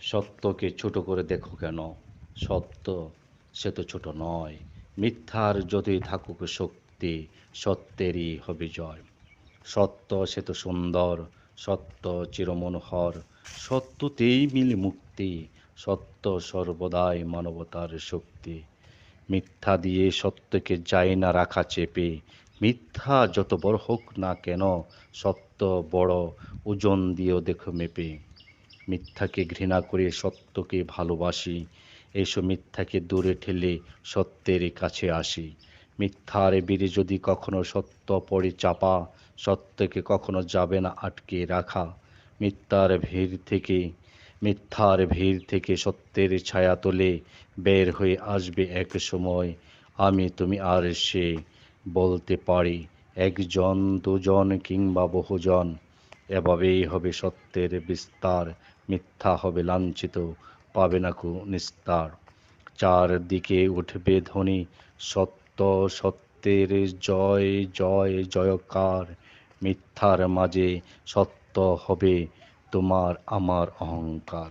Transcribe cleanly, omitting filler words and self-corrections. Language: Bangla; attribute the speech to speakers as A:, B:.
A: সত্যকে ছোট করে দেখো কেন? সত্য সে তো ছোট নয়। মিথ্যার যতই থাকুক শক্তি, সত্যেরই হবে জয়। সত্য সে তো সুন্দর, সত্য চিরমনোহর, সত্যতেই মিলে মুক্তি, সত্য সর্বদাই মানবতার শক্তি। মিথ্যা দিয়ে সত্যকে যায় না রাখা চেপে, মিথ্যা যত বড় হোক না কেন, সত্য বড়, ওজন দিয়েও দেখো মেপে। মিথ্যাকে ঘৃণা করে সত্যকে ভালোবাসি, এসো মিথ্যাকে দূরে ঠেলে সত্যের কাছে আসি। মিথ্যার বীরে যদি কখনো সত্য পড়ে চাপা, সত্যকে কখনো যাবে না আটকে রাখা। মিথ্যার ভিড় থেকে মিথ্যার ভিড় থেকে সত্যের ছায়া তোলে, বের হয়ে আসবে এক সময়, আমি তুমি আর সে। বলতে পারি একজন দুজন কিংবা বহুজন, এভাবেই হবে সত্যের বিস্তার। মিথ্যা হবে লাঞ্ছিত, পাবে না কো নিস্তার। চারদিকে উঠবে ধ্বনি, সত্য সত্যের জয় জয় জয়কার। মিথ্যার মাঝে সত্য হবে তোমার আমার অহংকার।